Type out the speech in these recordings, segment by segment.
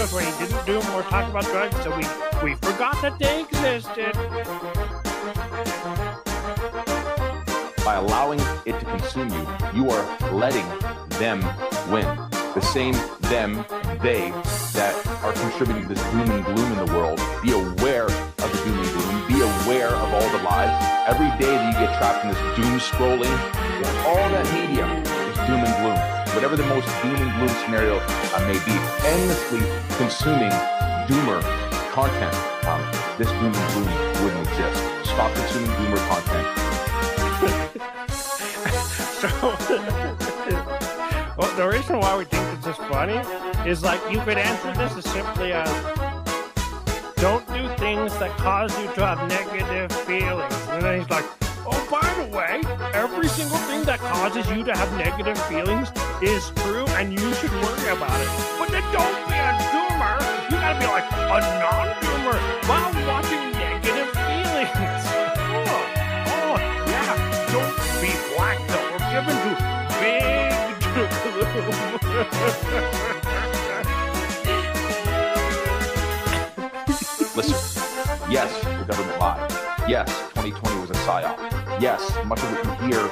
videos where he didn't do them or talk about drugs, so we forgot that they existed. By allowing it to consume you, you are letting them win. The same them, they, that are contributing to this doom and gloom in the world. Be aware of the doom and gloom. Be aware of all the lies. Every day that you get trapped in this doom scrolling, all that media is doom and gloom. Whatever the most doom and gloom scenario may be, endlessly consuming doomer content, this doom and gloom wouldn't exist. Stop consuming doomer content. Well, the reason why we think this is funny is like you could answer this as simply as don't do things that cause you to have negative feelings. And then he's like, oh, by the way, every single thing that causes you to have negative feelings is true and you should worry about it. But then don't be a doomer. You gotta be like a non-doomer while watching negative feelings. Oh, yeah. Don't be black though. We're given to big Listen, yes, the government lied. Yes, 2020 was a psyop. Yes, much of what you hear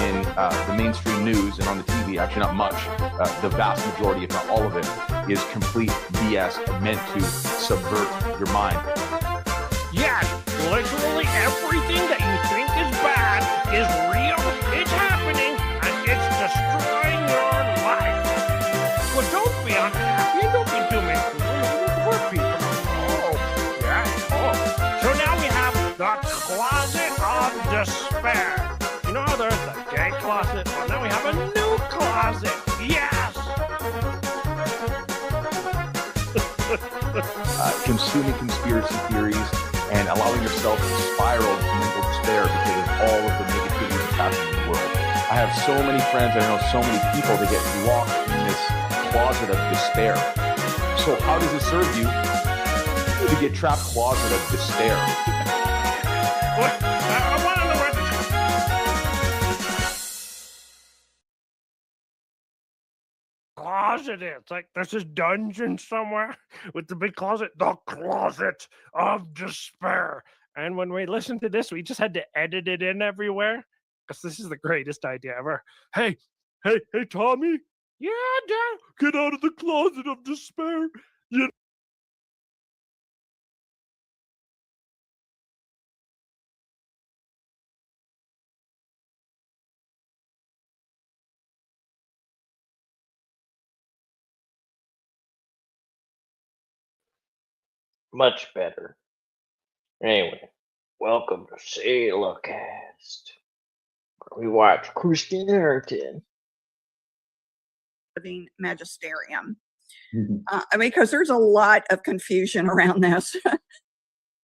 in the mainstream news and on the TV, actually not much, the vast majority, if not all of it, is complete BS meant to subvert your mind. Yes, literally everything that you think is bad is real, it's happening, and it's destroying your life. Well, don't be unhappy, don't be dooming poor people. Oh, yeah, oh. So now we have the closet of despair. You know how there's the gay closet? Well, now we have a new closet. Yes! Consuming conspiracy theories and allowing yourself to spiral into mental despair because of all of the negativity that's happening in the world. I have so many friends, I know so many people that get locked in this closet of despair. So how does it serve you to get trapped closet of despair? What? I want to know where closet is. It's like there's this dungeon somewhere with the big closet, the closet of despair. And when we listened to this, we just had to edit it in everywhere because this is the greatest idea ever. Hey, Tommy. Yeah, Dad. Get out of the closet of despair. You Much better. Anyway, welcome to Selahcast, where we watch Christian Harrington. Living magisterium. Because there's a lot of confusion around this.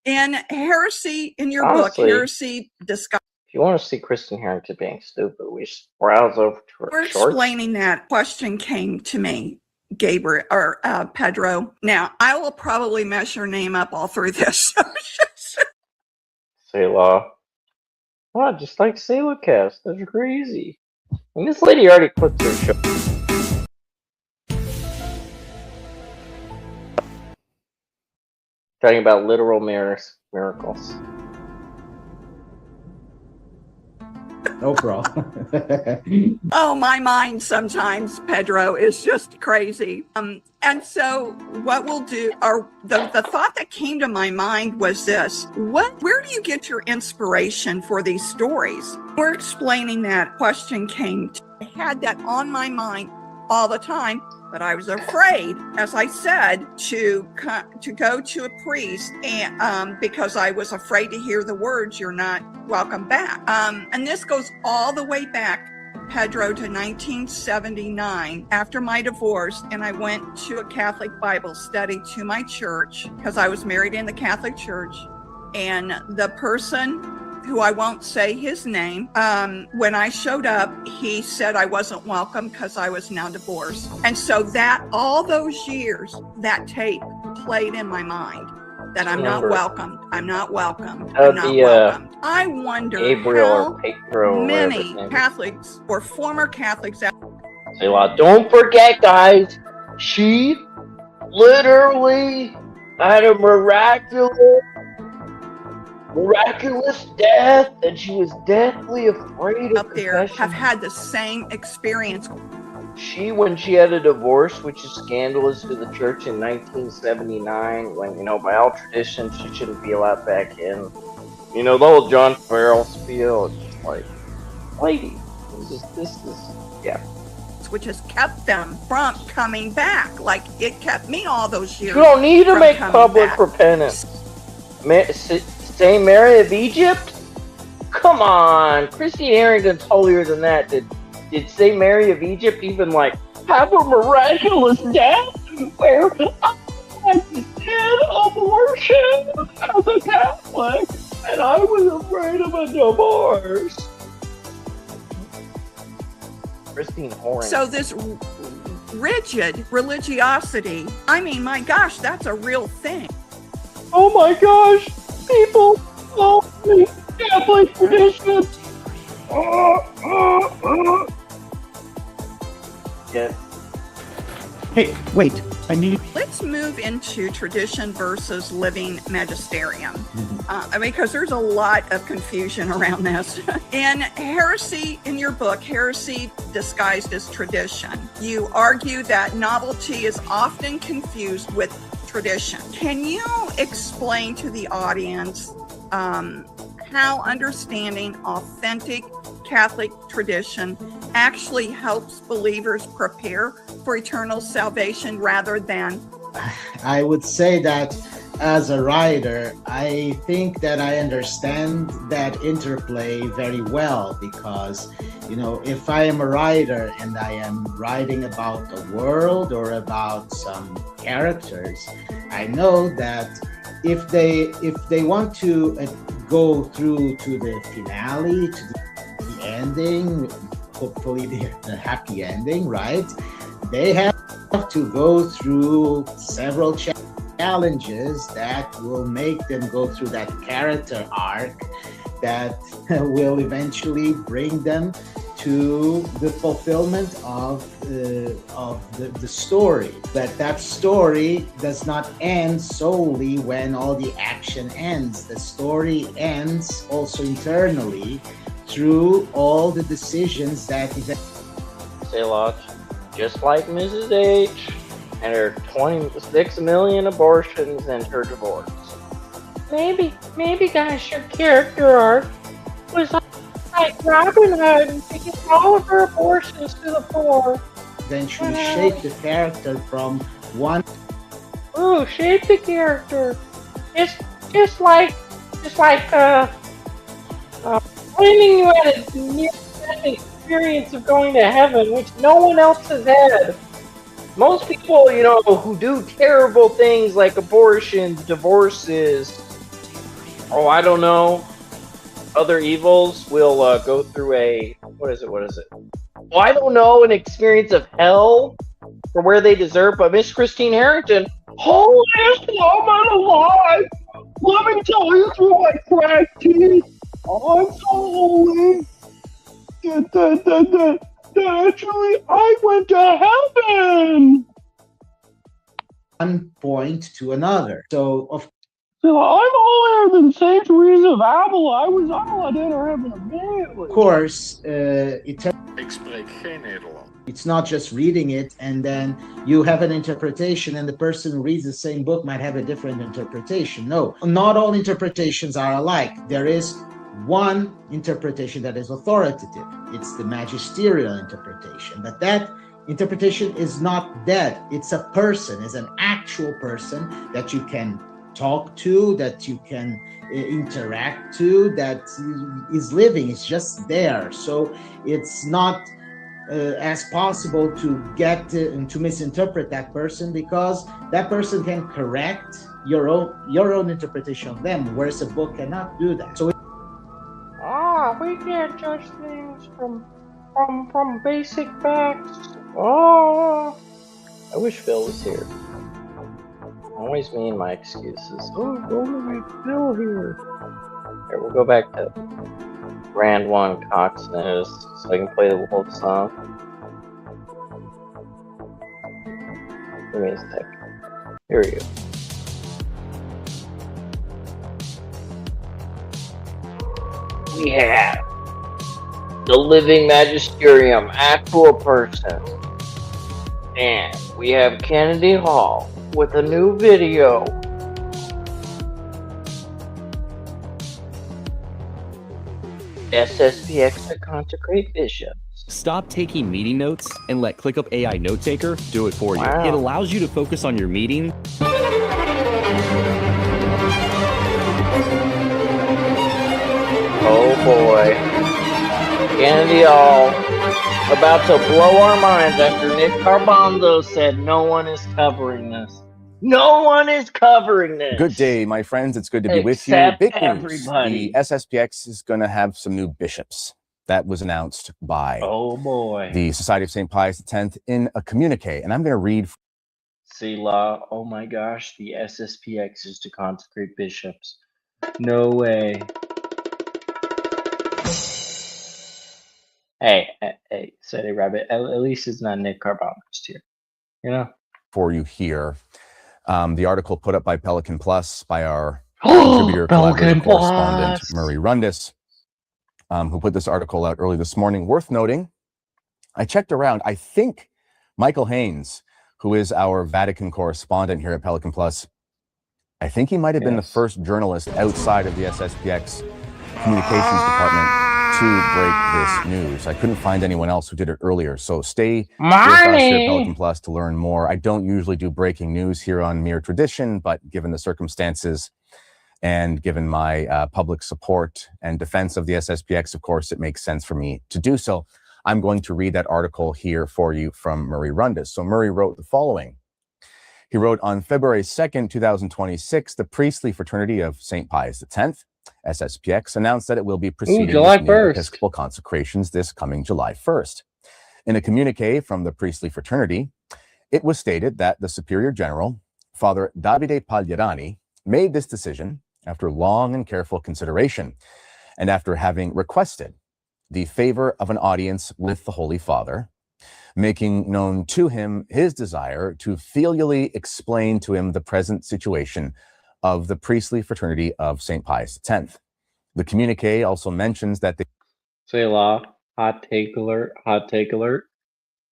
And heresy, in your book, Heresy Discussed. If you want to see Christian Harrington being stupid, we just browse over to her We're shorts. Explaining that question came to me, Gabriel or Pedro. Now, I will probably mess your name up all through this. Selah. What? Just like Selahcast. That's crazy. And this lady already clicked her show. Talking about literal miracles. No problem. Oh, my mind sometimes, Pedro, is just crazy. And so what we'll do, or the thought that came to my mind was this. Where do you get your inspiration for these stories? We're explaining that question I had that on my mind all the time, but I was afraid, as I said, to go to a priest, and because I was afraid to hear the words, "You're not welcome back." And this goes all the way back, Pedro, to 1979, after my divorce, and I went to a Catholic Bible study to my church because I was married in the Catholic Church, and the person, who I won't say his name, when I showed up, he said I wasn't welcome because I was now divorced. And so that all those years, that tape played in my mind that I'm not welcomed. I'm not welcomed. I'm not welcomed. I wonder how many Catholics or former Catholics. Selah, don't forget, guys, she literally had a miraculous death, and she was deathly afraid of Up there confession. have had the same experience. When she had a divorce, which is scandalous to the church in 1979, when, by all tradition, she shouldn't be allowed back in. The whole John Farrell spiel, it's just like, lady, this is, yeah. Which has kept them from coming back. Like it kept me all those years. You don't need to from make coming public back. repentance. Saint Mary of Egypt? Come on, Christine Harrington's holier than that. Did Saint Mary of Egypt even have a miraculous death where I did abortion as a Catholic and I was afraid of a divorce? Christine Harrington. So this rigid religiosity, I mean, my gosh, that's a real thing. Oh my gosh, people follow me Catholic tradition. Yeah. Hey, wait. I need. Let's move into tradition versus living magisterium, because there's a lot of confusion around this. In Heresy, in your book, Heresy Disguised as Tradition, you argue that novelty is often confused with tradition. Can you explain to the audience how understanding authentic Catholic tradition actually helps believers prepare for eternal salvation rather than? I would say that as a writer, I think that I understand that interplay very well because, if I am a writer and I am writing about the world or about some characters, I know that if they want to go through to the finale, to the ending, hopefully the happy ending, right? They have to go through several challenges that will make them go through that character arc that will eventually bring them to the fulfillment of the story. But that story does not end solely when all the action ends. The story ends also internally through all the decisions that Selahcast, just like Mrs. H and her 26 million abortions and her divorce. Maybe guys, your character arc was like Robin Hood and taking all of her abortions to the poor. eventually shape the character from one. Ooh, shape the character. Just like claiming you had a near-death experience of going to heaven, which no one else has had. Most people, who do terrible things like abortions, divorces, I don't know, other evils will go through what is it? I don't know, an experience of hell for where they deserve, but Miss Christine Harrington, holiest woman alive! Let me tell you through my cracked teeth, I'm so holy that actually I went to heaven! One point to another. So I'm holier than Saint Teresa of Avila. I was let enter heaven immediately. of course, Ik spreek geen Nederlands. it's not just reading it and then you have an interpretation and the person who reads the same book might have a different interpretation. No, not all interpretations are alike. There is one interpretation that is authoritative. It's the magisterial interpretation. But that interpretation is not dead. It's a person, it's an actual person that you can talk to, that you can interact to, that is living, it's just there. So it's not as possible to get to misinterpret that person, because that person can correct your own interpretation of them, whereas a book cannot do that. So we can't judge things from basic facts. I wish Phil was here. Always me and my excuses. Only Phil here. Here, we'll go back to Grand One Cox News so I can play the whole song. Give me a sec. Here we go. We have the living magisterium, actual person. And we have Kennedy Hall with a new video. SSPX to consecrate bishops. Stop taking meeting notes and let ClickUp AI Note Taker do it for you. Wow. It allows you to focus on your meeting. Oh boy. Kennedy Hall about to blow our minds after Nick Carbonzo said no one is covering this. No one is covering this. Good day, my friends. It's good to be with you. Except Big news. everybody. The SSPX is going to have some new bishops. That was announced by Oh boy. the Society of St. Pius X in a communique. And I'm going to read. Selah, oh my gosh, the SSPX is to consecrate bishops. No way. Hey, City Rabbit, at least it's not Nick Carbonist here. You know? For you here. The article put up by Pelican Plus by our contributor, collaborator, correspondent, Murray Rundis, who put this article out early this morning. Worth noting, I checked around. I think Michael Haynes, who is our Vatican correspondent here at Pelican Plus, I think he might have been the first journalist outside of the SSPX communications department to break this news. I couldn't find anyone else who did it earlier. So stay with us here at Pelican Plus to learn more. I don't usually do breaking news here on Mere Tradition, but given the circumstances and given my public support and defense of the SSPX, of course, it makes sense for me to do so. I'm going to read that article here for you from Murray Rundis. So Murray wrote the following. He wrote, on February 2nd, 2026, the priestly fraternity of St. Pius X, SSPX, announced that it will be proceeding with new Episcopal consecrations this coming July 1st. In a communique from the priestly fraternity, it was stated that the Superior General, Father Davide Pagliarani, made this decision after long and careful consideration and after having requested the favor of an audience with the Holy Father, making known to him his desire to filially explain to him the present situation of the priestly fraternity of St. Pius X. The communique also mentions that the Selah, hot take alert, hot take alert.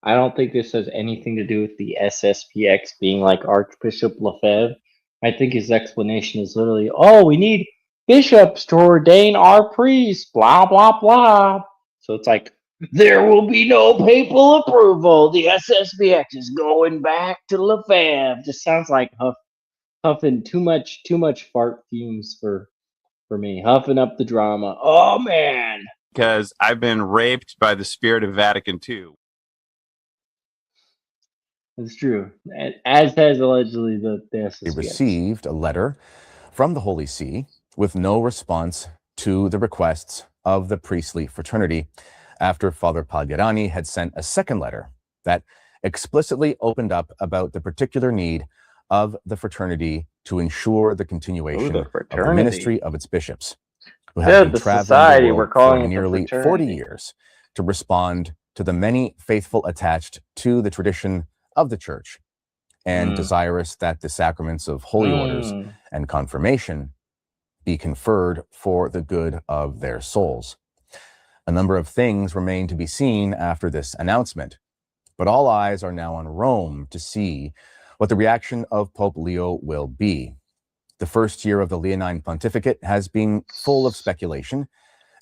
I don't think this has anything to do with the SSPX being like Archbishop Lefebvre. I think his explanation is literally, oh, we need bishops to ordain our priests, blah, blah, blah. So it's like, there will be no papal approval. The SSPX is going back to Lefebvre. Just sounds like huffing too much fart fumes for me. Huffing up the drama. Oh, man. Because I've been raped by the spirit of Vatican II. It's true. As has allegedly the SSPX. They received a letter from the Holy See with no response to the requests of the priestly fraternity after Father Pagliarani had sent a second letter that explicitly opened up about the particular need of the fraternity to ensure the continuation of the ministry of its bishops, who have been traveling the world for nearly 40 years to respond to the many faithful attached to the tradition of the Church and desirous that the sacraments of holy orders and confirmation be conferred for the good of their souls. A number of things remain to be seen after this announcement, but all eyes are now on Rome to see what the reaction of Pope Leo will be. The first year of the Leonine pontificate has been full of speculation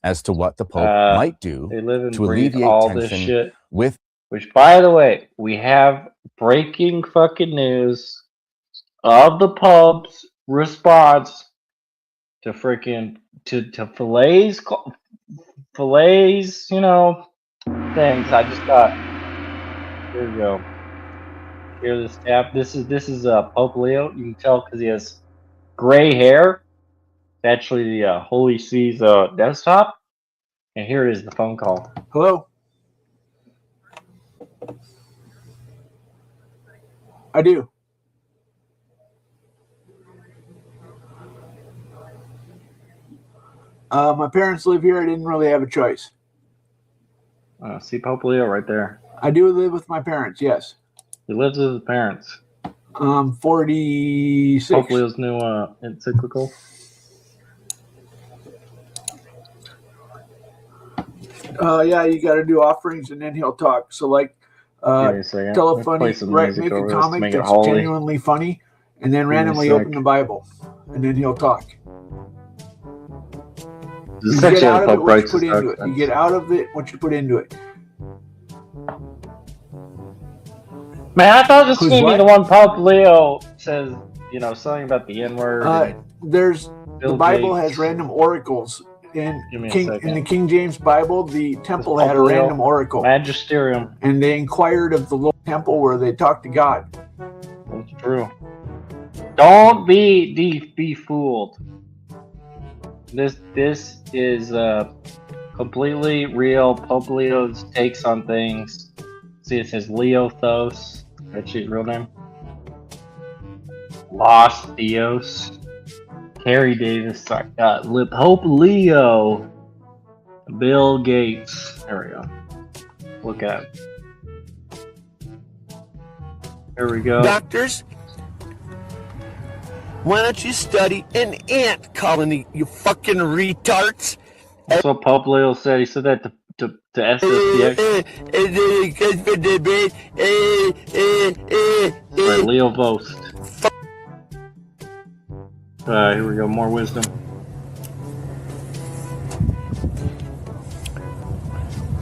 as to what the Pope might do to alleviate tension with. Which, by the way, we have breaking fucking news of the Pope's response to freaking to fillets, you know, things. I just thought, here we go. Here this tab. This is Pope Leo. You can tell because he has gray hair. It's actually the Holy See's desktop. And here it is, the phone call. Hello. I do. My parents live here. I didn't really have a choice. See Pope Leo right there. I do live with my parents, yes. He lives with his parents. 46. Pope new encyclical. Yeah, you got to do offerings and then he'll talk. So, like, Give me a second. tell a Let's play funny, some right? music Make a over this to comic make it that's holy. genuinely funny, and then me a randomly sec. open the Bible, and then he'll talk. This You section get out of of it Pope what you Rights put is into it. You nonsense. get out of it what you put into it. Man, I thought this was Who's going to be the what? one Pope Leo says, you know, something about the N-word. There's Bill the Bible Gates. has random oracles. In Give me a in second. the King James Bible, the temple This had a Pope Leo random oracle, Magisterium. and they inquired of the Lord temple where they talked to God. That's true. Don't be fooled. This is completely real. Pope Leo's takes on things. See, it says Leothos. That's his real name. Los Theos. Carrie Davis. Pope Leo. Bill Gates. There we go. Look at it. There we go. Doctors, why don't you study an ant colony, you fucking retards? That's what Pope Leo said. He said that to SSPX. Right, Leo Vost. Here we go. More wisdom.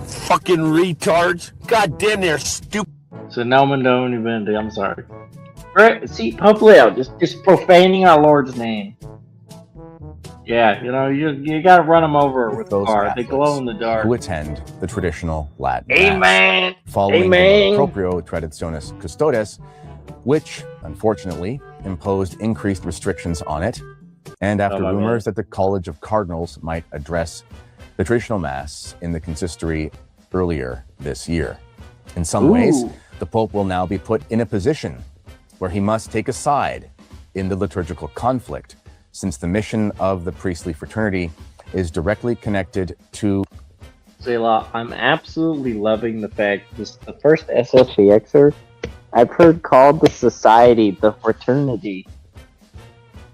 Fucking retards. God damn, they're stupid. So Nomen Domini Vendi. I'm sorry. Right, see, Pope Leo just profaning our Lord's name. Yeah, you know, you gotta run them over with the those car. They glow Catholics in the dark. who attend the traditional Latin Mass, Amen. following Amen. the Proprio Traditionis Custodes, which unfortunately imposed increased restrictions on it, and after my rumors that the College of Cardinals might address the traditional Mass in the consistory earlier this year. In some ways, the Pope will now be put in a position where he must take a side in the liturgical conflict, since the mission of the priestly fraternity is directly connected to Selah, I'm absolutely loving the fact this the first SSPXer I've heard called the society the fraternity.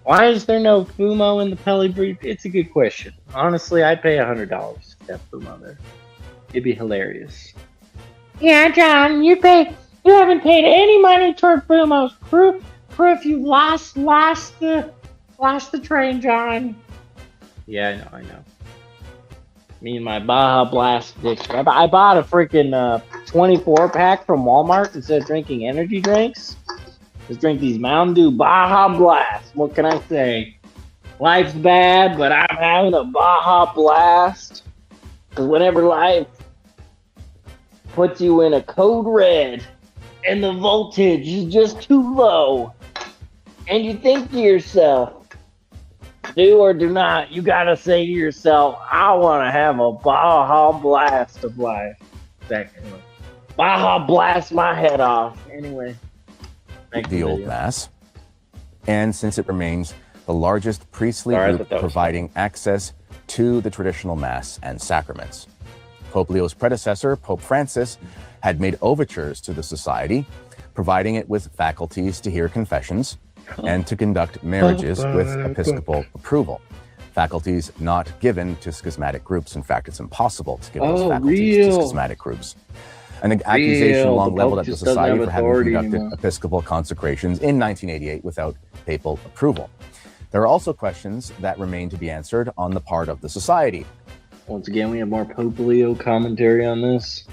Why is there no Fumo in the Peli brief? It's a good question. Honestly, I'd pay $100 to have Fumo there. It'd be hilarious. Yeah, John, you haven't paid any money toward Fumo's proof you lost the train, John. Yeah, I know. Me and my Baja Blast addiction. I bought a freaking 24 pack from Walmart instead of drinking energy drinks. Just drink these Mountain Dew Baja Blast. What can I say? Life's bad, but I'm having a Baja Blast. Because whenever life puts you in a code red and the voltage is just too low, and you think to yourself, do or do not, you gotta say to yourself, I want to have a Baja Blast of life. Anyway, Baja Blast my head off. Anyway. the Old Mass, and since it remains the largest priestly group providing access to the traditional Mass and sacraments. Pope Leo's predecessor, Pope Francis, had made overtures to the society, providing it with faculties to hear confessions and to conduct marriages with episcopal approval. Faculties not given to schismatic groups. In fact, it's impossible to give those faculties to schismatic groups. An accusation long leveled at the society for having conducted episcopal consecrations in 1988 without papal approval. There are also questions that remain to be answered on the part of the society. Once again, we have more Pope Leo commentary on this.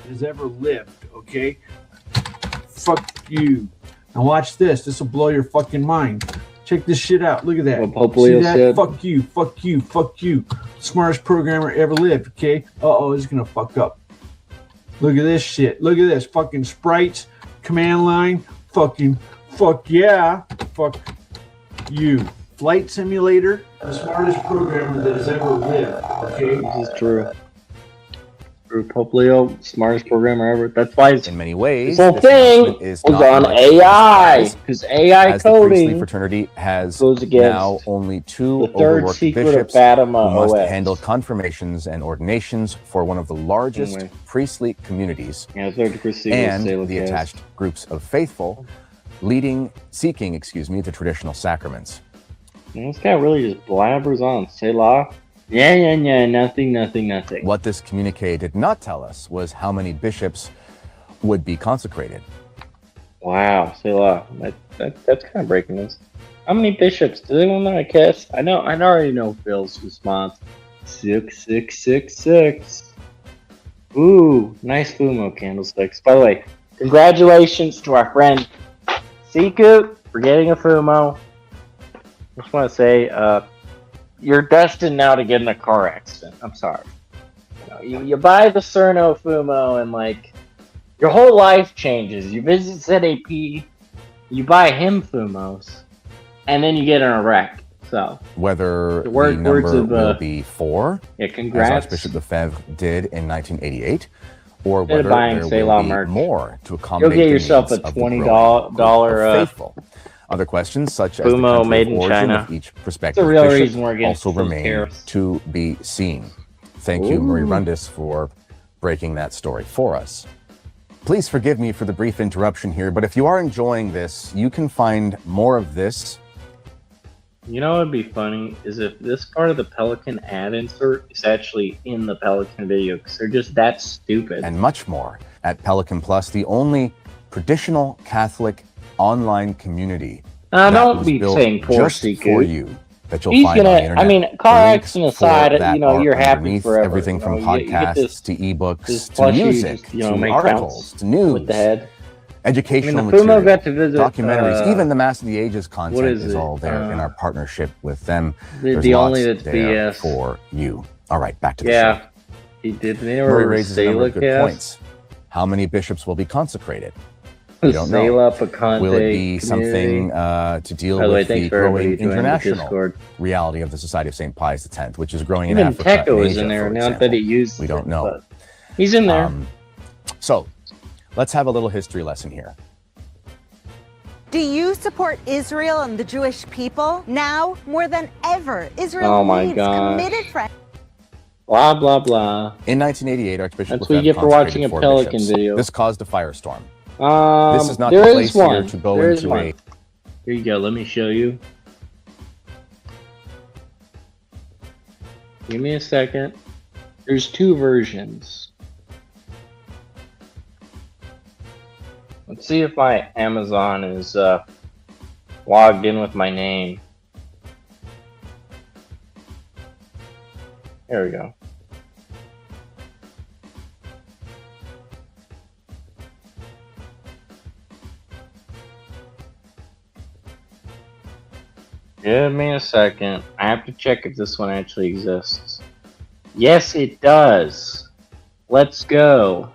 Has ever lived, okay? Fuck you. Now watch this. This will blow your fucking mind. Check this shit out. Look at that. What Pope Leo said. Fuck you, fuck you, fuck you. Smartest programmer ever lived, okay? Uh-oh, this is gonna fuck up. Look at this shit. Look at this. Fucking sprites, command line, fucking, fuck yeah, fuck you. Flight simulator, the smartest programmer that has ever lived, okay? This is true. Pope Leo, smartest programmer ever. That's why it's in many ways. This whole thing was on AI, because AI coding. The priestly fraternity has now only two overworked bishops who must handle confirmations and ordinations for one of the largest priestly communities, and the attached groups of faithful seeking the traditional sacraments. This guy really just blabbers on. Selah. Yeah, nothing. What this communique did not tell us was how many bishops would be consecrated. Wow, Selah. That's kind of breaking news. How many bishops? Does anyone know? I guess I already know Phil's response. 666. Ooh, nice Fumo candlesticks. By the way, congratulations to our friend Siku for getting a Fumo. I just want to say, you're destined now to get in a car accident. I'm sorry. You buy the Cerno Fumo and like your whole life changes. You visit ZAP, you buy him Fumos, and then you get in a wreck. So whether the number will be 4, as Archbishop Lefebvre did in 1988, or whether there will be more to accommodate you'll get yourself a $20 faithful. Other questions, such as the Fumo made country in of origin China. of each prospective real bishop, reason we're against also remain tariffs. to be seen. Thank you, Marie Rundis, for breaking that story for us. Please forgive me for the brief interruption here, but if you are enjoying this, you can find more of this. You know what would be funny is if this part of the Pelican ad insert is actually in the Pelican video, because they're just that stupid. And much more at Pelican Plus, the only traditional Catholic online community don't be saying poor just Siku. for you that you'll He's find on the internet. I mean, car accident aside, you're happy underneath, forever. everything from podcasts to ebooks to plushie music just, to make articles to news, with the head. educational the Fumo material, got to visit, documentaries, even the Mass of the Ages content is it? all there in our partnership with them. The There's only lots that's there BS. for you. All right, back to the show. He did. Murray raises a number of good points. How many bishops will be consecrated? We don't know. Will it be something to deal with the growing international reality of the Society of St. Pius X, which is growing in Africa and Teco is Asia, in there. for Not example. that he used we don't know. But he's in there. So let's have a little history lesson here. Do you support Israel and the Jewish people? Now, more than ever, Israel needs committed friends. Blah, blah, blah. In 1988, Archbishop That's what you get for watching a Pelican video. This caused a firestorm. This is not the place here to go into a... Here you go. Let me show you. Give me a second. There's 2 versions. Let's see if my Amazon is logged in with my name. There we go. Give me a second. I have to check if this one actually exists. Yes, it does. Let's go.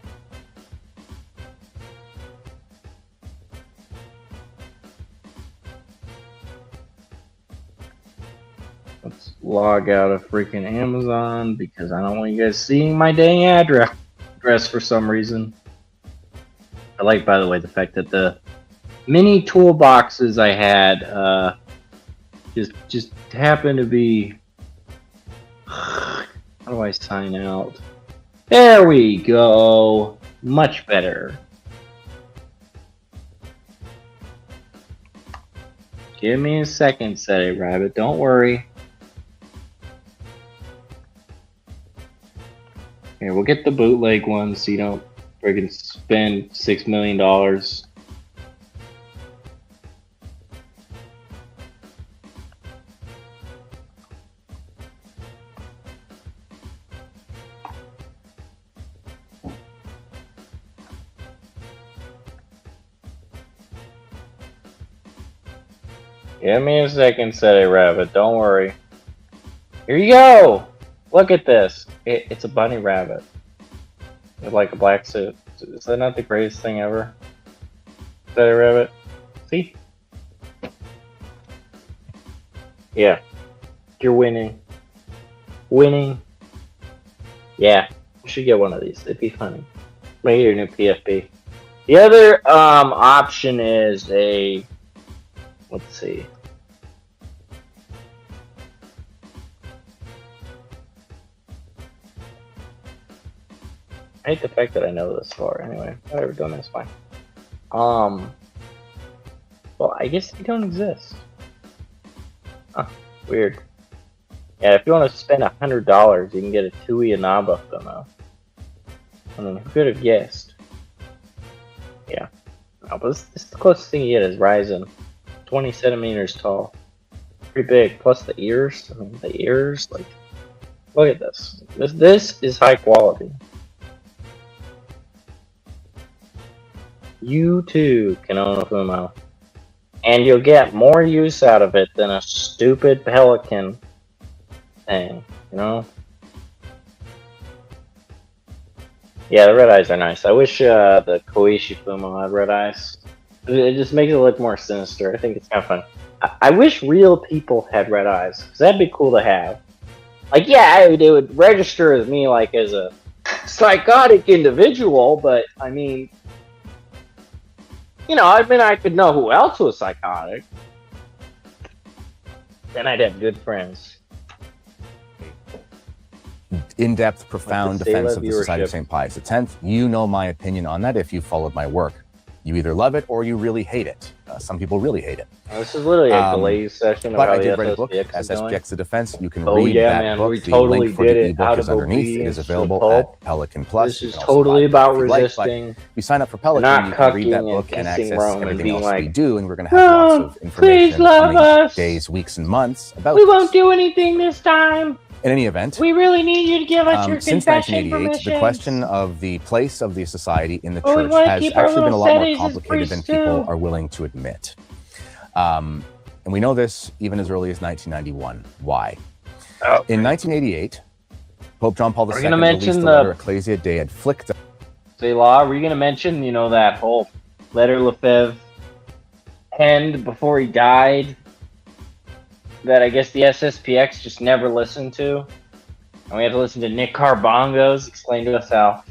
Let's log out of freaking Amazon because I don't want you guys seeing my dang address for some reason. I like, by the way, the fact that the mini toolboxes I had just happen to be... How do I sign out? There we go. Much better. Give me a second, said a rabbit. Don't worry. Here, we'll get the bootleg one so you don't friggin' spend $6 million. Give me a second, said a rabbit. Don't worry. Here you go! Look at this. It's a bunny rabbit. With like a black suit. Is that not the greatest thing ever? Said a rabbit. See? Yeah. You're winning. Winning. Yeah. You should get one of these. It'd be funny. Make it your new PFP. The other option is a... Let's see. I hate the fact that I know this far. Anyway, whatever, done is fine. I guess they don't exist. Huh, weird. Yeah, if you want to spend $100, you can get a Tui Inaba Fumo. I mean, who could have guessed? Yeah. No, but this is the closest thing you get is Ryzen. 20 centimeters tall. Pretty big. Plus the ears. I mean, the ears, like, look at this. This is high quality. You too can own a Fumo. And you'll get more use out of it than a stupid Pelican thing, you know? Yeah, the red eyes are nice. I wish the Koishi Fumo had red eyes. It just makes it look more sinister. I think it's kind of fun. I wish real people had red eyes, because that'd be cool to have. Like, yeah, it would register as me, like, as a psychotic individual, but, I mean, you know, I mean, I could know who else was psychotic. Then I'd have good friends. In-depth, profound Like defense of the viewership. Society of St. Pius X. You know my opinion on that if you followed my work. You either love it or you really hate it. Some people really hate it. This is literally a Glaze session But about I the did write a book, SSPX is going. SSPX the Defense. You can Oh, read yeah, that man, book. we The totally link for did the it ebook out is of underneath. It obedience is to the available Pope. at Pelican Plus. This You is can also totally buy it about if you'd like, but resisting. you sign up for Pelican, Not you can read that cucking book and and kissing access Rome and everything being else like, we do, and we're going to have lots of information please in the love coming us. days, weeks, and months about We this. won't do anything this time. In any event, We really need you to give us your since confession 1988, permission. the question of the place of the society in the But we church wanna has keep our actually been a little lot more settings as complicated than priests, people too. are willing to admit. And we know this even as early as 1991. Why? In 1988, Pope John Paul We're II gonna released mention the the- letter Ecclesia De Adflicta. Selah, were you going to mention, you know, that whole letter Lefebvre penned before he died that I guess the SSPX just never listened to? And we have to listen to Nick Carbongo's explain to us how.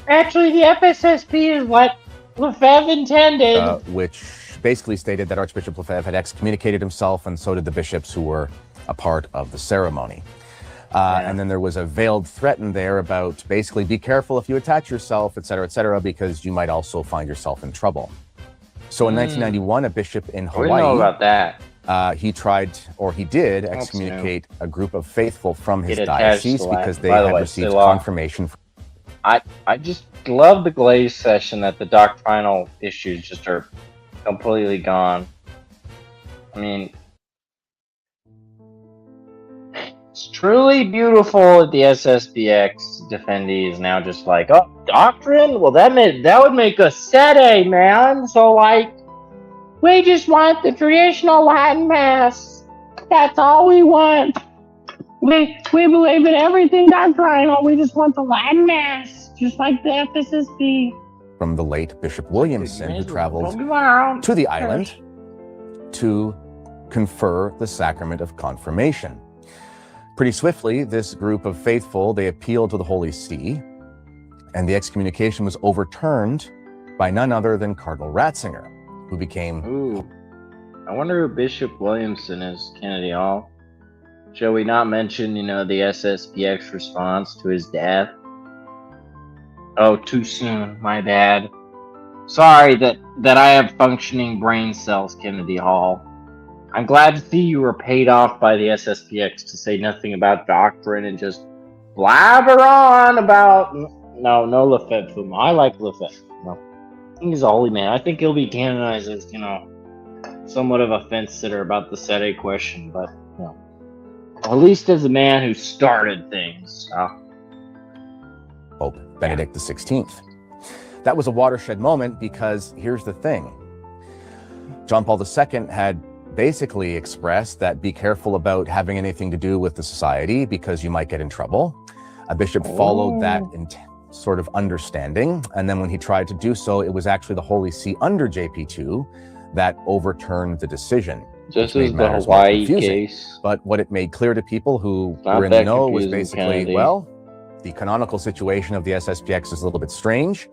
Actually, the FSSP is what Lefebvre intended. Which basically stated that Archbishop Lefebvre had excommunicated himself, and so did the bishops who were a part of the ceremony. And then there was a veiled threat in there about basically be careful if you attach yourself, et cetera, because you might also find yourself in trouble. So in 1991, a bishop in Hawaii, We know about that. he did excommunicate a group of faithful from his Get attached diocese to that. because they By the had way, received Selah. confirmation. I just love the Glaze session that the doctrinal issues just are completely gone. I mean, it's truly beautiful that the SSPX defendee is now just like, oh, doctrine? Well, that would make us sede, man. So, like, we just want the traditional Latin Mass. That's all we want. We believe in everything doctrinal. We just want the Latin Mass, just like the FSSP. From the late Bishop Williamson, who traveled Tomorrow. to the island to confer the sacrament of confirmation. Pretty swiftly, this group of faithful, they appealed to the Holy See, and the excommunication was overturned by none other than Cardinal Ratzinger, who became... Ooh. I wonder who Bishop Williamson is, Kennedy Hall. Shall we not mention, you know, the SSPX response to his death? Oh, too soon. My bad. Sorry that I have functioning brain cells, Kennedy Hall. I'm glad to see you were paid off by the SSPX to say nothing about doctrine and just blabber on about... No Lefebvre Fumo. I like Lefebvre. No. I think he's a holy man. I think he'll be canonized as, you know, somewhat of a fence sitter about the Sede question, but, you know. At least as a man who started things. Pope Benedict XVI. That was a watershed moment because here's the thing. John Paul II had basically expressed that be careful about having anything to do with the society because you might get in trouble. A bishop followed that sort of understanding, and then when he tried to do so, it was actually the Holy See under JP2 that overturned the decision. Just as the Hawaii case. But what it made clear to people who Not were in the that know was confusing, basically, Kennedy. well, the canonical situation of the SSPX is a little bit strange.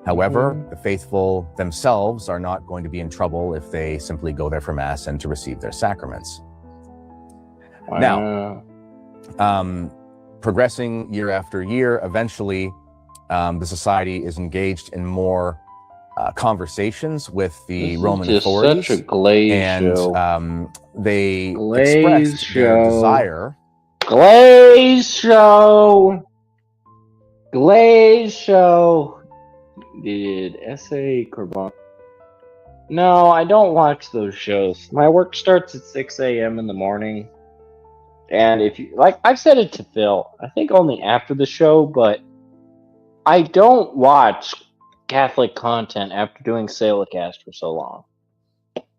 However, the faithful themselves are not going to be in trouble if they simply go there for Mass and to receive their sacraments. Wow. Now, progressing year after year, eventually the society is engaged in more conversations with the This Roman is just authorities, such a glaze and show. they Glaze expressed their show. desire. Glaze show. Glaze show. Did S.A. Corbin? No, I don't watch those shows. My work starts at 6 a.m. in the morning. And if you like, I've said it to Phil, I think only after the show, but I don't watch Catholic content after doing Selahcast for so long.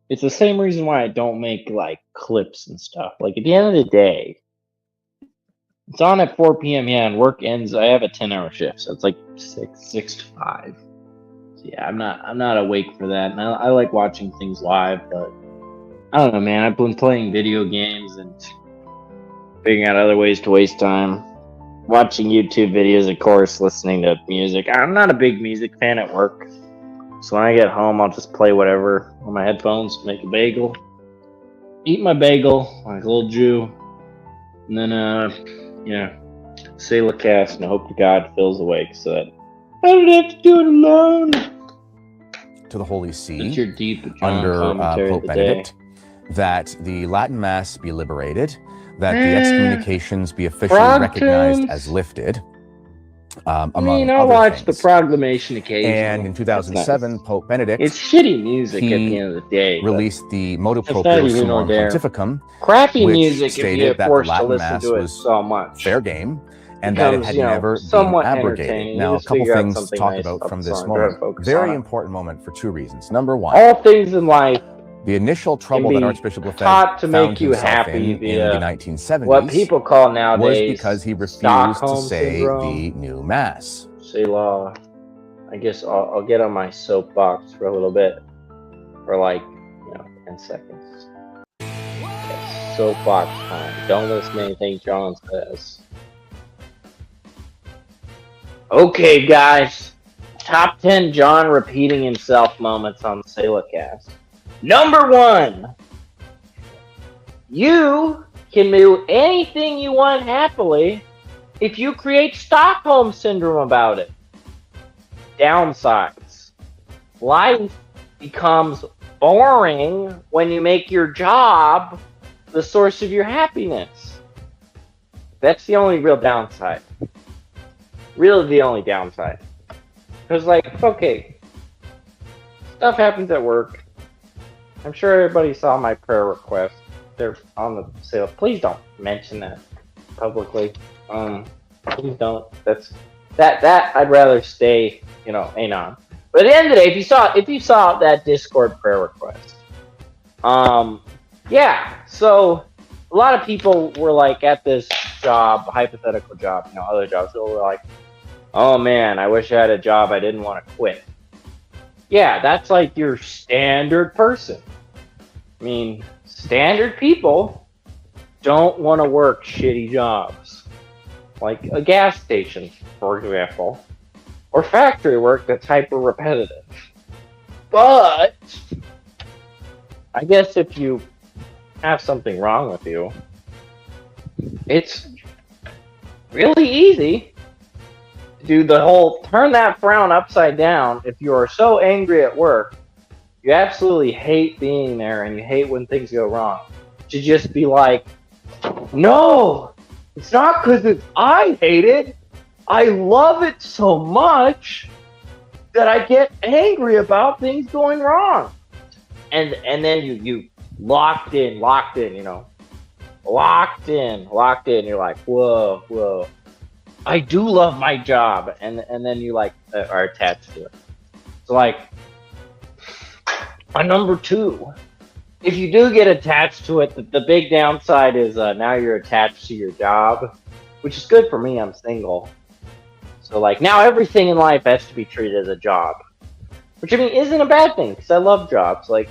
It's the same reason why I don't make like clips and stuff. Like at the end of the day, it's on at 4 p.m. Yeah, and work ends. I have a 10-hour shift, so it's like 6 to 5. So yeah, I'm not awake for that. And I like watching things live, but I don't know, man. I've been playing video games and figuring out other ways to waste time. Watching YouTube videos, of course, listening to music. I'm not a big music fan at work. So when I get home, I'll just play whatever on my headphones, make a bagel, eat my bagel like a little Jew, and then, Selahcast, and I hope to God Phil's awake so that I don't have to do it alone. To the Holy See, That's your deep John under commentary Pope of the day. Benedict, that the Latin Mass be liberated, that the excommunications be officially recognized as lifted, among I'll other watch things. the proclamation occasionally. And in 2007, Nice. Pope Benedict, It's shitty music at the end of the day. released the Motu It's not Proprio even Summorum there. Pontificum, Crappy which music if stated you're that the forced to Latin listen Mass to it was so much. fair game, and that it Becomes, had you know, never been somewhat abrogated. entertaining. Now, You a just couple figure out things to something talk nice about about from the this song. Try to moment. focus Very on it. important moment for two reasons. Number one, All things in life the initial trouble can that be Archbishop Lefebvre taught to found make you himself happy in via the 1970s what people call was nowadays because he refused Stockholm to say syndrome. the new Mass. Selah. I guess I'll get on my soapbox for a little bit, for like 10 seconds. It's soapbox time. Don't listen to anything John says. Okay, guys. Top 10 John repeating himself moments on Selahcast. Number 1. You can do anything you want happily if you create Stockholm Syndrome about it. Downsides. Life becomes boring when you make your job the source of your happiness. That's the only real downside. Really the only downside. Because, okay, stuff happens at work. I'm sure everybody saw my prayer request. They're on the sale. Please don't mention that publicly. Please don't. That I'd rather stay, anon. But at the end of the day, if you saw that Discord prayer request, so a lot of people were at this job, hypothetical job, other jobs, so were like, oh man, I wish I had a job I didn't want to quit. Yeah, that's your standard person. I mean, standard people don't want to work shitty jobs. Like a gas station, for example. Or factory work that's hyper repetitive. But I guess if you have something wrong with you, it's really easy to do the whole turn that frown upside down. If you are so angry at work, you absolutely hate being there and you hate when things go wrong, to just be like, no, it's not because I hate it. I love it so much that I get angry about things going wrong. And then you locked in, locked in. You're like, whoa. I do love my job. And then you are attached to it. So on number 2, if you do get attached to it, the big downside is now you're attached to your job, which is good for me. I'm single. So now everything in life has to be treated as a job, which I mean isn't a bad thing because I love jobs. If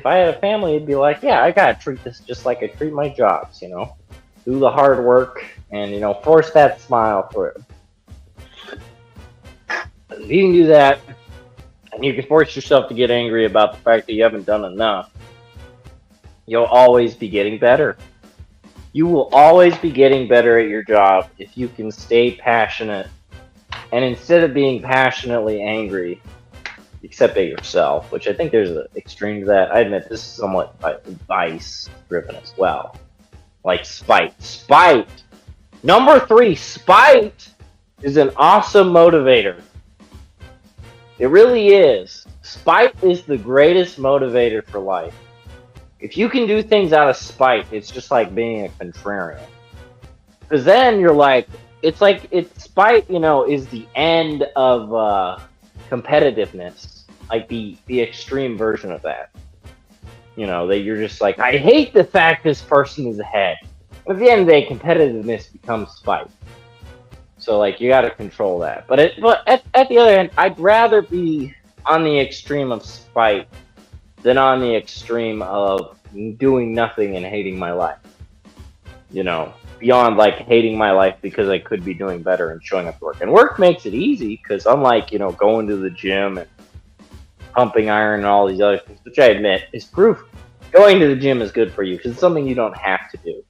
I had a family, it'd be yeah, I gotta treat this just like I treat my jobs. Do the hard work and force that smile through. If you can do that, and you can force yourself to get angry about the fact that you haven't done enough, you'll always be getting better. You will always be getting better at your job if you can stay passionate And instead of being passionately angry, except at yourself, which I think there's an extreme to that. I admit this is somewhat vice-driven as well. Like spite. Spite! Number 3, spite is an awesome motivator. It really is. Spite is the greatest motivator for life. If you can do things out of spite, it's just like being a contrarian. Because then you're like, spite, is the end of competitiveness. Like the extreme version of that. That you're just like, I hate the fact this person is ahead. But at the end of the day, competitiveness becomes spite. So, like, you got to control that. But at the other end, I'd rather be on the extreme of spite than on the extreme of doing nothing and hating my life. Beyond, like, hating my life because I could be doing better and showing up to work. And work makes it easy because unlike, going to the gym and pumping iron and all these other things, which I admit is proof going to the gym is good for you because it's something you don't have to do.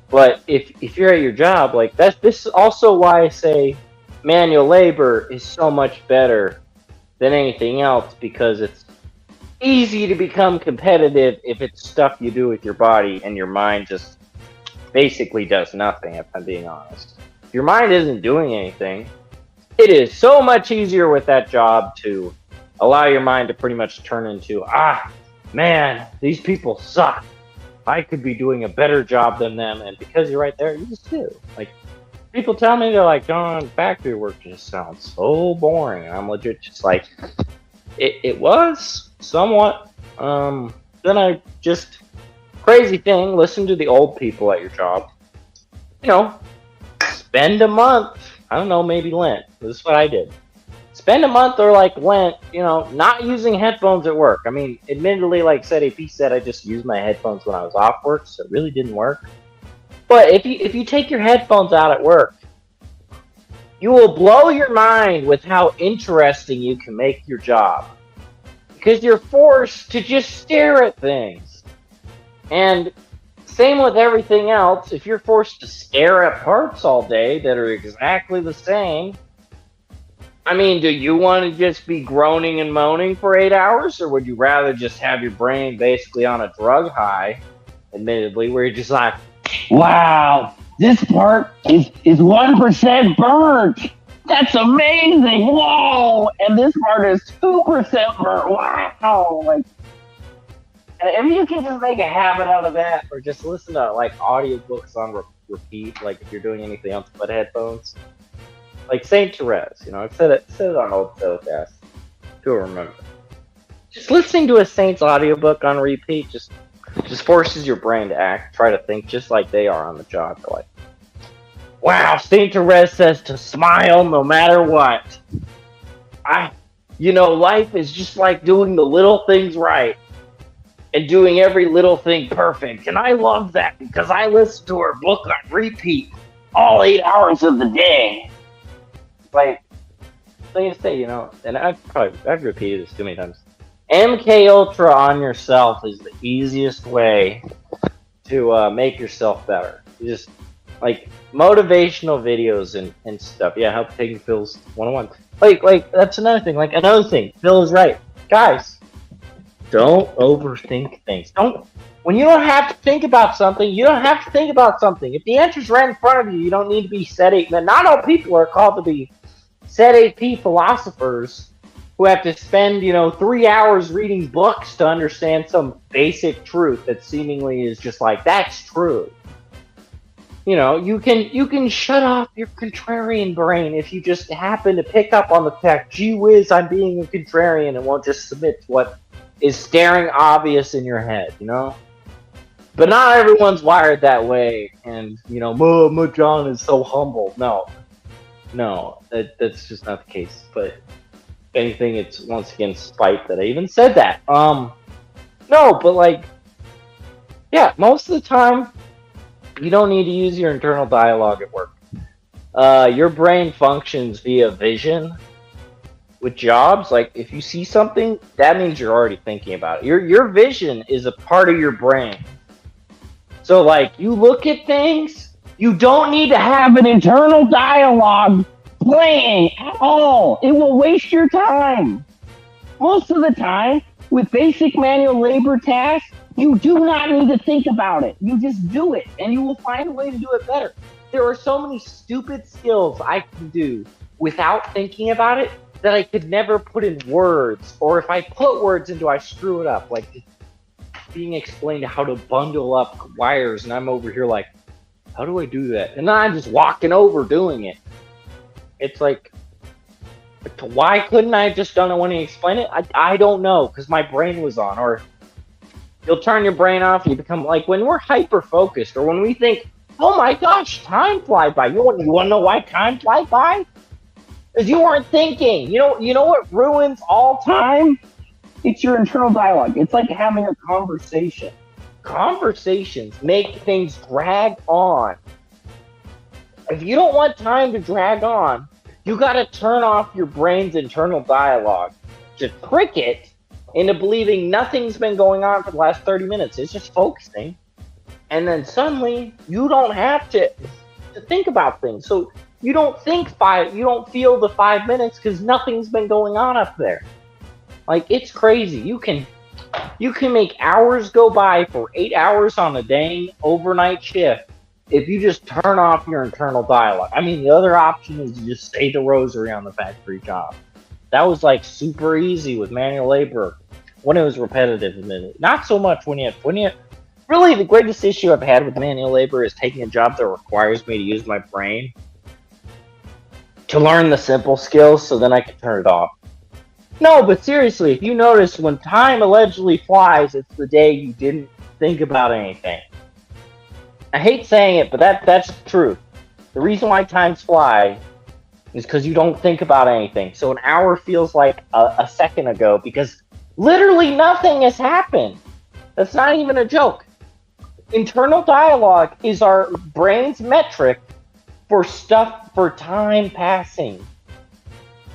But if you're at your job, like this is also why I say manual labor is so much better than anything else, because it's easy to become competitive if it's stuff you do with your body and your mind just basically does nothing, if I'm being honest. If your mind isn't doing anything, it is so much easier with that job to allow your mind to pretty much turn into, man, these people suck. I could be doing a better job than them, and because you're right there, you just do. Like, people tell me, they're like, John, factory work just sounds so boring. And I'm legit just like, it was somewhat. Then I just, crazy thing, listen to the old people at your job. Spend a month, I don't know, maybe Lent. This is what I did. Spend a month or like Lent, not using headphones at work. I mean, admittedly, like AP said, I just used my headphones when I was off work, so it really didn't work. But if you take your headphones out at work, you will blow your mind with how interesting you can make your job. Because you're forced to just stare at things. And same with everything else. If you're forced to stare at parts all day that are exactly the same, I mean, do you want to just be groaning and moaning for 8 hours? Or would you rather just have your brain basically on a drug high, admittedly, where you're just like, wow, this part is 1% burnt. That's amazing. Whoa. And this part is 2% burnt. Wow. Like, and if you can just make a habit out of that, or just listen to like audiobooks on repeat, like if you're doing anything else but headphones. Like Saint Therese, I've said it on old Selahcast. You'll remember. Just listening to a Saint's audiobook on repeat just forces your brain to try to think just like they are on the job. You're like, wow, Saint Therese says to smile no matter what. Life is just like doing the little things right and doing every little thing perfect. And I love that because I listen to her book on repeat all 8 hours of the day. Like I say, and I've repeated this too many times. MK Ultra on yourself is the easiest way to make yourself better. You just like motivational videos and stuff. Yeah, help taking pills 101. Like that's another thing. Like another thing, Phil is right, guys. Don't overthink things. When you don't have to think about something, you don't have to think about something. If the answer's right in front of you, you don't need to be set. Not all people are called to be set AP philosophers who have to spend, 3 hours reading books to understand some basic truth that seemingly is just like, that's true. You can shut off your contrarian brain if you just happen to pick up on the fact, gee whiz, I'm being a contrarian, and won't just submit to what is staring obvious in your head, But not everyone's wired that way, and, John is so humble. No, that's just not the case. But if anything, it's once again spite that I even said that. No, but like, yeah, most of the time, you don't need to use your internal dialogue at work. Your brain functions via vision. With jobs, like if you see something, that means you're already thinking about it. Your vision is a part of your brain. So like you look at things, you don't need to have an internal dialogue explain at all. It will waste your time. Most of the time, with basic manual labor tasks, you do not need to think about it. You just do it, and you will find a way to do it better. There are so many stupid skills I can do without thinking about it that I could never put in words, or if I put words into, I screw it up. Like being explained how to bundle up wires, and I'm over here like, how do I do that? And then I'm just walking over doing it. It's like, why couldn't I have just done it when he explained it? I don't know, because my brain was on. Or you'll turn your brain off, you become like, when we're hyper-focused, or when we think, oh my gosh, time flies by. You want to know why time flies by? Because you weren't thinking. You know what ruins all time? It's your internal dialogue. It's like having a conversation. Conversations make things drag on. If you don't want time to drag on, you got to turn off your brain's internal dialogue. Just trick it into believing nothing's been going on for the last 30 minutes. It's just focusing. And then suddenly, you don't have to think about things. So you don't feel the 5 minutes because nothing's been going on up there. Like, it's crazy. You can make hours go by for 8 hours on a dang overnight shift if you just turn off your internal dialogue. I mean, the other option is to just say the rosary on the factory job. That was like super easy with manual labor when it was repetitive. Not so much when you really, the greatest issue I've had with manual labor is taking a job that requires me to use my brain to learn the simple skills so then I can turn it off. No, but seriously, if you notice, when time allegedly flies, it's the day you didn't think about anything. I hate saying it, but that's the truth. The reason why times fly is because you don't think about anything. So an hour feels like a second ago because literally nothing has happened. That's not even a joke. Internal dialogue is our brain's metric for time passing.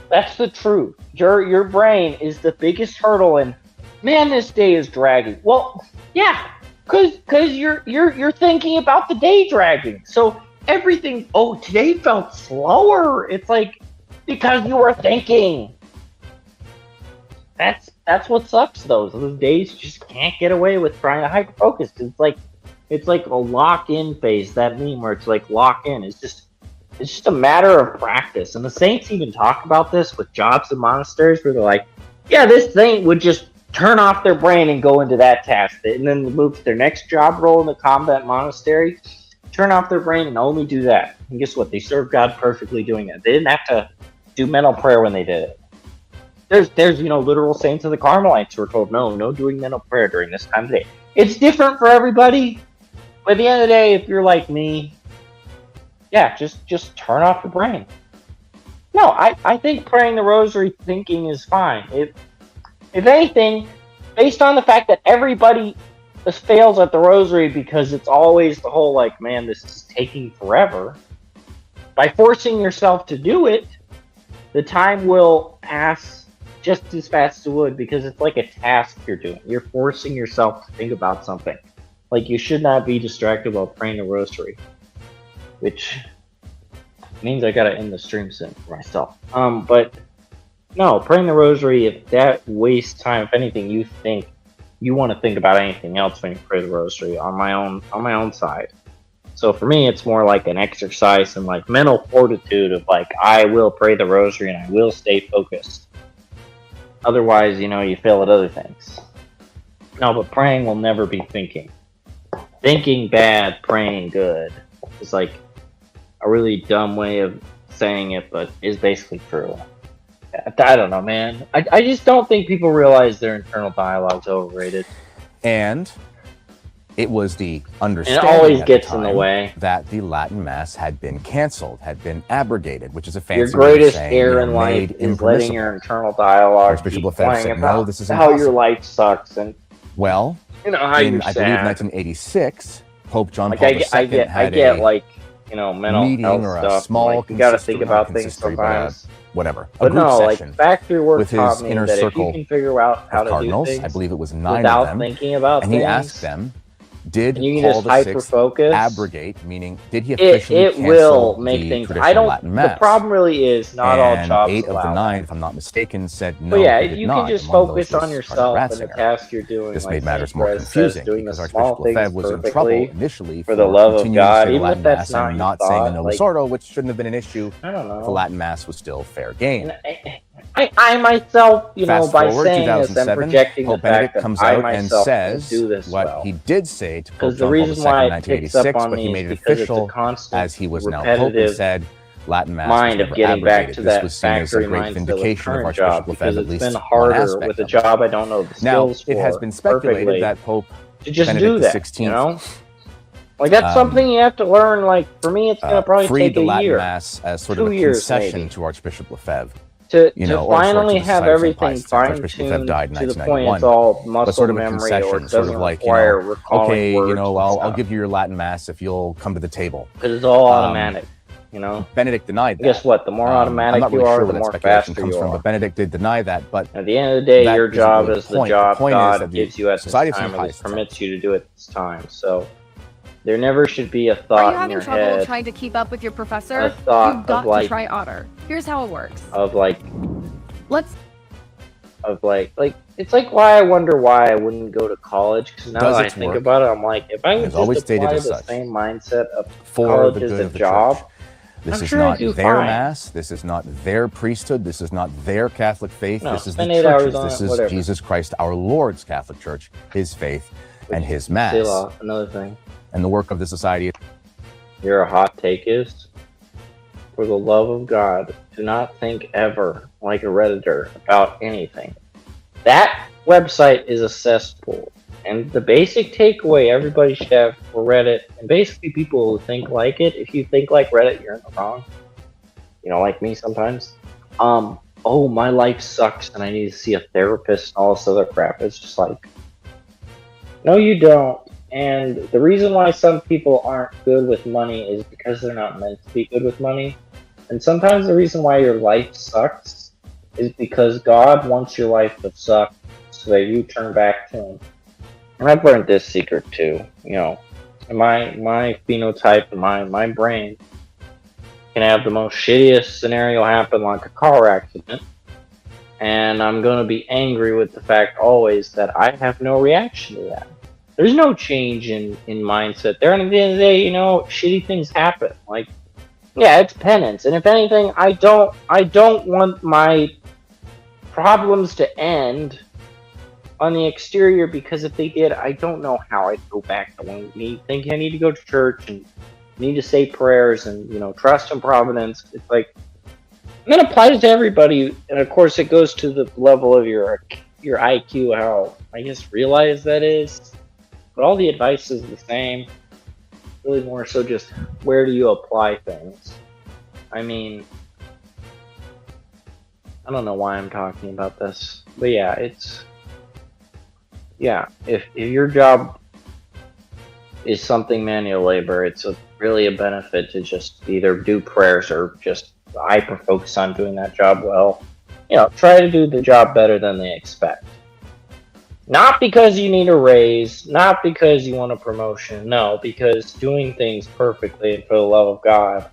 That's the truth. Your brain is the biggest hurdle, and man, this day is dragging. Well, yeah, because you're thinking about the day dragging. So everything. Oh, today felt slower. It's like because you were thinking. That's what sucks though. Those days just can't get away with trying to hyper focus. It's like a lock-in phase. That meme where it's like lock in. It's just a matter of practice. And the saints even talk about this with jobs in monasteries where they're like, yeah, this saint would just turn off their brain and go into that task. And then move to their next job role in the convent monastery, turn off their brain and only do that. And guess what? They served God perfectly doing it. They didn't have to do mental prayer when they did it. There's literal saints of the Carmelites who are told, no doing mental prayer during this time of day. It's different for everybody. But at the end of the day, if you're like me, yeah, just turn off your brain. No, I think praying the rosary thinking is fine. If anything, based on the fact that everybody just fails at the rosary because it's always the whole like, man, this is taking forever. By forcing yourself to do it, the time will pass just as fast as it would because it's like a task you're doing. You're forcing yourself to think about something. Like, you should not be distracted while praying the rosary. Which means I gotta end the stream soon for myself. But no, praying the rosary, if that wastes time, if anything, you want to think about anything else when you pray the rosary on my own side. So for me, it's more like an exercise and like mental fortitude of like, I will pray the rosary and I will stay focused. Otherwise, you fail at other things. No, but praying will never be thinking. Thinking bad, praying good. It's like a really dumb way of saying it, but is basically true. I don't know, man. I just don't think people realize their internal dialogue's overrated. And it was the understanding it always at gets the time in the way that the Latin Mass had been canceled, had been abrogated, which is a fancy your greatest way of saying, error in life is letting your internal dialogue Archbishop keep Lefebvre playing said, about no, this is how impossible. your life sucks and well, how in, you're I sad. believe 1986, Pope John Like Paul II I get mental meeting health or a stuff. small Like, you got to think about things sometimes. Whatever. But A group no, session like factory work with taught his me inner that if you circle can figure out how of to cardinals, do things I believe it was 9 without of them, thinking about and he things, asked them, Did you can Paul just the Sixth hyper-focus. abrogate, meaning did he officially It cancel will make the things. traditional Latin Mass? The problem really is not all And jobs 8 of the allow 9, that. if I'm not mistaken, said no. But yeah, he if did you not. can just Among those focus on was yourself Cardinal and the Ratzinger. task you're doing, This like made matters Saint more Therese says, confusing doing the because small Archbishop things Lefebvre was in perfectly trouble initially for the love of continuing to God, say the even Latin if that's Mass not and your not saying the thought. Novus Ordo, which shouldn't have been an issue. I don't know. The Latin Mass was still fair game. I myself, Fast by forward, saying this, I'm 2007, projecting Pope the fact Benedict that comes I out and myself says do this what well. he did say to Pope The John Paul II reason in why it picks up 1986, on but he me made is it because it's a official constant, as he was now Pope and repetitive said Latin Mass mind was of never getting back abrogated. to This that was seen as a factory great mindset with vindication of current Archbishop job, because Lefebvre, at it's least been one harder aspect with a of it. job I don't know the Now, skills it has for been speculated perfectly that Pope to just Benedict do that, XVI, you know? Like, that's something you have to learn. Like, for me, it's going to probably freed take the a Latin year. Mass as sort 2 of a years, concession maybe. to Archbishop Lefebvre. To or finally to the have Society of St. everything Pius X. Archbishop Lefebvre fine-tuned died in to the point 1991. it's all But muscle sort of a memory, or it concession, sort doesn't of like, require recalling okay, words I'll give you your Latin Mass if you'll come to the table. because it's all automatic, you know? Benedict denied that. Guess what? The more automatic I'm not you really are, sure the where that more speculation faster comes you from, are. but Benedict did deny that. But At the end of the day, that your isn't job really is the the point. job The point is God that the gives you at this Society of time, St. or Pius this permits you to do at this time. So there never should be a Are thought you in having your trouble head trying to keep up with your professor? A thought You've got of, like- to try Otter. Here's how it works. of like Let's it's like why I wonder why I wouldn't go to college, because now Does that I its think work, about it, I'm like, if I and would it's just always stated apply as the such, same mindset of for college the as good a of the job, church. This I'm is sure I'd not do their fine. mass. This is not their priesthood. This is not their Catholic faith. No, This is the spend 8 hours church's. on This it, is whatever. Jesus Christ, our Lord's Catholic Church, his faith, and his mass. Selah, another thing. And the work of the society. Your hot take is, for the love of God, do not think ever like a Redditor about anything. That website is a cesspool. And the basic takeaway everybody should have for Reddit, and basically people who think like it, if you think like Reddit, you're in the wrong. You know, like me sometimes. Oh, my life sucks and I need to see a therapist and all this other crap. It's just like, no, you don't. And the reason why some people aren't good with money is because they're not meant to be good with money. And sometimes the reason why your life sucks is because God wants your life to suck so that you turn back to Him. And I've learned this secret too. You know, my phenotype and my brain can have the most shittiest scenario happen, like a car accident, and I'm going to be angry with the fact always that I have no reaction to that. There's no change in mindset there. And at the end of the day, you know, shitty things happen. Like, yeah, it's penance. And if anything, I don't want my problems to end on the exterior, because if they did, I don't know how I'd go back to thinking I need to go to church and need to say prayers and, you know, trust in providence. It's like, and that applies to everybody. And of course, it goes to the level of your IQ, how, I guess, realized that is. But all the advice is the same. Really more so just where do you apply things. I mean, I don't know why I'm talking about this. But yeah, if your job is something manual labor, it's really a benefit to just either do prayers or just hyper focus on doing that job well. You know, try to do the job better than they expect. Not because you need a raise, not because you want a promotion, no, because doing things perfectly and for the love of God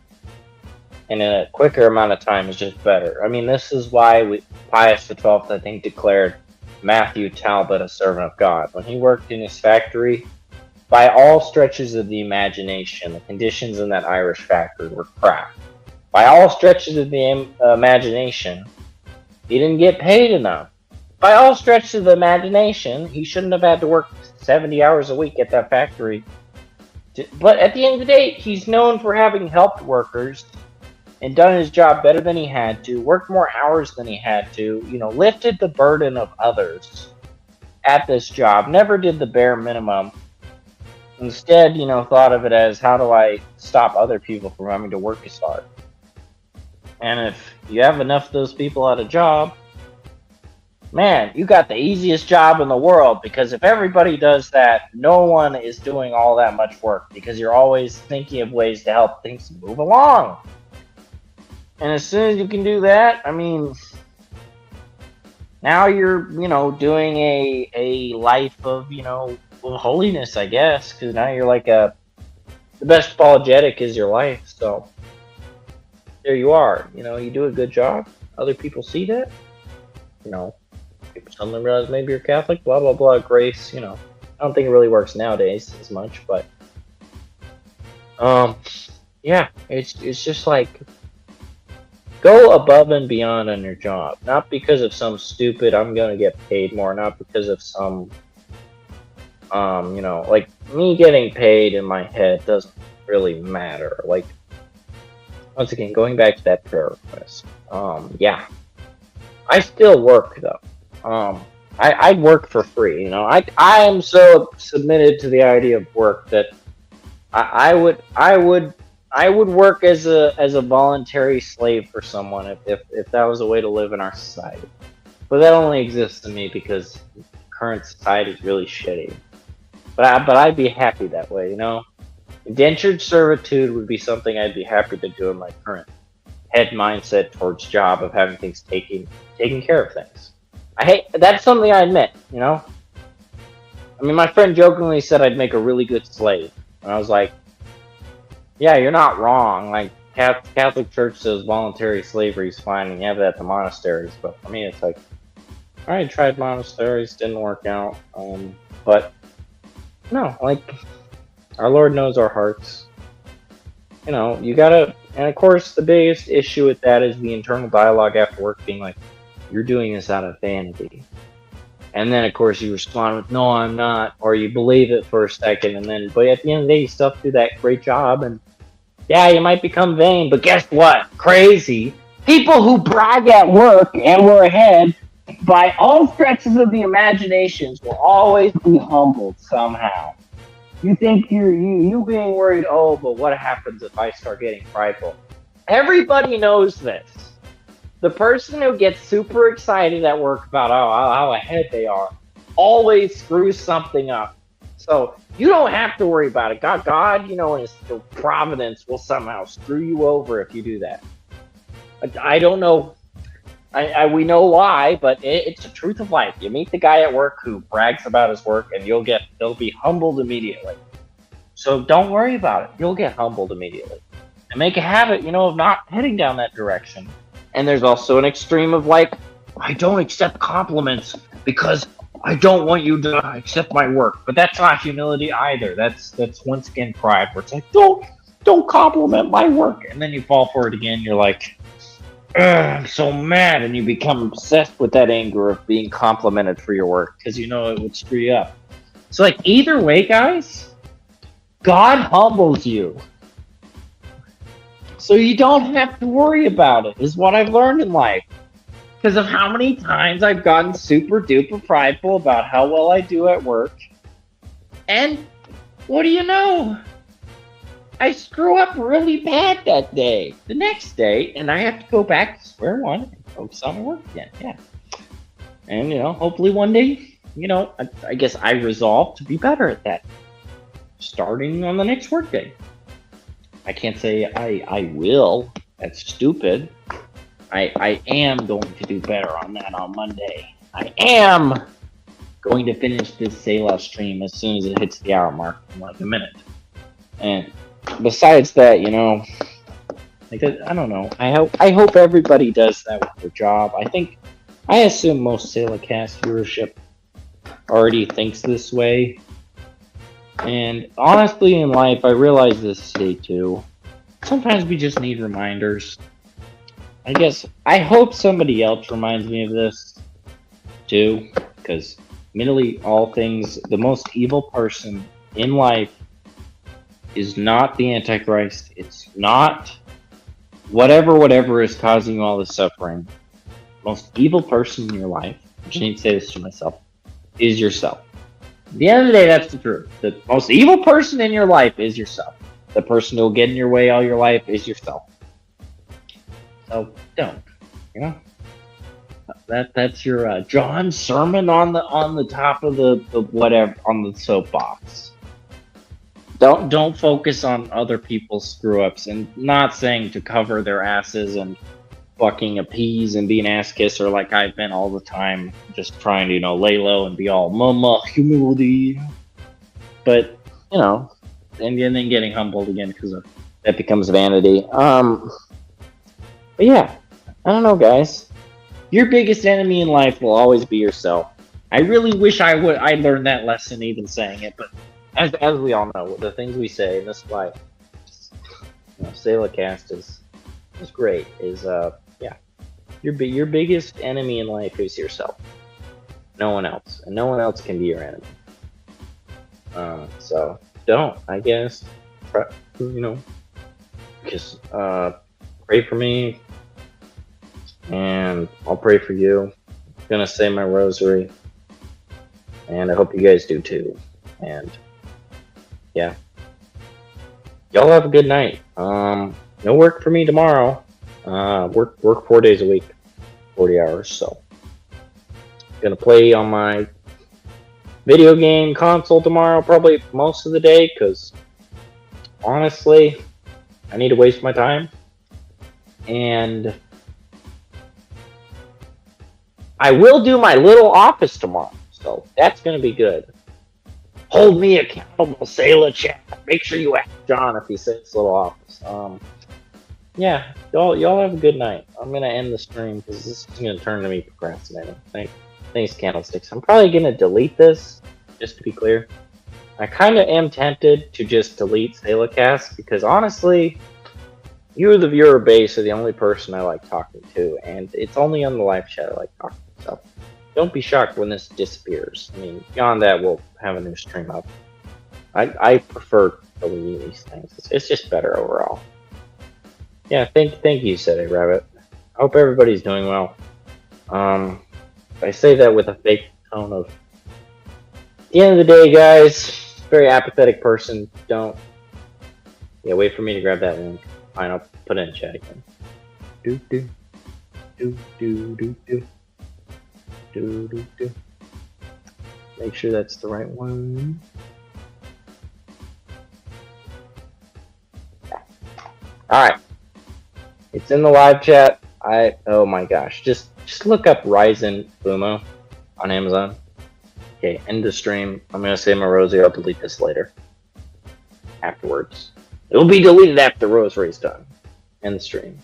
in a quicker amount of time is just better. I mean, this is why Pius XII, I think, declared Matthew Talbot a servant of God. When he worked in his factory, by all stretches of the imagination, the conditions in that Irish factory were crap. By all stretches of the imagination, he didn't get paid enough. By all stretches of the imagination, he shouldn't have had to work 70 hours a week at that factory. But at the end of the day, he's known for having helped workers and done his job better than he had to, worked more hours than he had to, you know, lifted the burden of others at this job, never did the bare minimum. Instead, you know, thought of it as, how do I stop other people from having to work as hard? And if you have enough of those people at a job, man, you got the easiest job in the world, because if everybody does that, no one is doing all that much work, because you're always thinking of ways to help things move along. And as soon as you can do that, I mean, now you're, you know, doing a life of, you know, holiness, I guess, because now you're like the best apologetic is your life. So there you are. You know, you do a good job. Other people see that. You know, people suddenly realize maybe you're Catholic. Blah blah blah. Grace. You know, I don't think it really works nowadays as much, but yeah, it's just like go above and beyond on your job, not because of some stupid I'm gonna get paid more, not because of some you know, like me getting paid in my head doesn't really matter. Like once again, going back to that prayer request, yeah, I still work though. I work for free. You know, I am so submitted to the idea of work that I would work as a voluntary slave for someone if that was a way to live in our society. But that only exists to me because current society is really shitty. But I'd be happy that way, you know. Indentured servitude would be something I'd be happy to do in my current head mindset towards job of having things taking care of things. That's something I admit, you know. I mean, my friend jokingly said I'd make a really good slave, and I was like, yeah, you're not wrong. Like Catholic Church says voluntary slavery is fine, and you have that at the monasteries. But for me, it's like, I tried monasteries, didn't work out. But no, like our Lord knows our hearts. You know, you gotta, and of course, the biggest issue with that is the internal dialogue after work being like, you're doing this out of vanity. And then, of course, you respond with, no, I'm not. Or you believe it for a second, and then, but at the end of the day, you still have to do that great job. And yeah, you might become vain, but guess what? Crazy. People who brag at work and were ahead, by all stretches of the imaginations, will always be humbled somehow. You think you being worried, oh, but what happens if I start getting prideful? Everybody knows this. The person who gets super excited at work about how ahead they are always screws something up. So you don't have to worry about it. God, you know, in His providence will somehow screw you over if you do that. I don't know. We know why, but it's the truth of life. You meet the guy at work who brags about his work, and they'll be humbled immediately. So don't worry about it. You'll get humbled immediately, and make a habit, you know, of not heading down that direction. And there's also an extreme of like, I don't accept compliments because I don't want you to accept my work. But that's not humility either. That's once again pride, where it's like, don't compliment my work, and then you fall for it again. You're like, I'm so mad, and you become obsessed with that anger of being complimented for your work because you know it would screw you up. So like either way, guys, God humbles you. So you don't have to worry about it, is what I've learned in life. Because of how many times I've gotten super duper prideful about how well I do at work. And what do you know? I screw up really bad that day. The next day, and I have to go back to square one and focus on my work again. Yeah. And, you know, hopefully one day, you know, I guess I resolve to be better at that. Starting on the next work day. I can't say I will. That's stupid. I am going to do better on that on Monday. I am going to finish this Selah stream as soon as it hits the hour mark in like a minute. And besides that, you know, like I don't know. I hope everybody does that with their job. I assume most Selahcast viewership already thinks this way. And honestly, in life, I realize this today too. Sometimes we just need reminders. I hope somebody else reminds me of this too, because mentally, all things, the most evil person in life is not the Antichrist. It's not whatever is causing you all this suffering. The most evil person in your life, I just need to say this to myself, is yourself. At the end of the day, that's the truth. The most evil person in your life is yourself. The person who will get in your way all your life is yourself. So don't, you know. That's your John sermon on the top of the whatever on the soapbox. Don't focus on other people's screw ups, and not saying to cover their asses and fucking appease and be an ass kisser like I've been all the time, just trying to, you know, lay low and be all mama humility. but you know, and then getting humbled again because of that becomes vanity. But yeah, I don't know, guys. Your biggest enemy in life will always be yourself. I really wish I learned that lesson even saying it, but as we all know, the things we say in this life, Selahcast is great. Your biggest enemy in life is yourself. No one else, and no one else can be your enemy. So don't, I guess, just pray for me, and I'll pray for you. I'm gonna say my rosary, and I hope you guys do too. And yeah, y'all have a good night. No work for me tomorrow. Work 4 days a week, 40 hours. So gonna play on my video game console tomorrow, probably most of the day, because honestly, I need to waste my time. And I will do my little office tomorrow, so that's gonna be good. Hold me accountable, Sailor Chat. Make sure you ask John if he says little office. Yeah, y'all have a good night. I'm gonna end the stream because this is gonna turn to me procrastinating. Thanks, Candlesticks. I'm probably gonna delete this, just to be clear. I kind of am tempted to just delete Selahcast because honestly, you, the viewer base, are the only person I like talking to, and it's only on the live chat I like talking to. So don't be shocked when this disappears. I mean, beyond that, we'll have a new stream up. I prefer deleting these things. It's just better overall. Yeah, thank you, City Rabbit. I hope everybody's doing well. I say that with a fake tone of, at the end of the day, guys, very apathetic person. Don't, wait for me to grab that link. Fine, I'll put it in chat again. Do. Make sure that's the right one. Alright. It's in the live chat. Oh my gosh. Just look up Ryzen Fumo on Amazon. Okay, end the stream. I'm gonna say my rosary. I'll delete this later. Afterwards. It'll be deleted after the rosary's done. End the stream.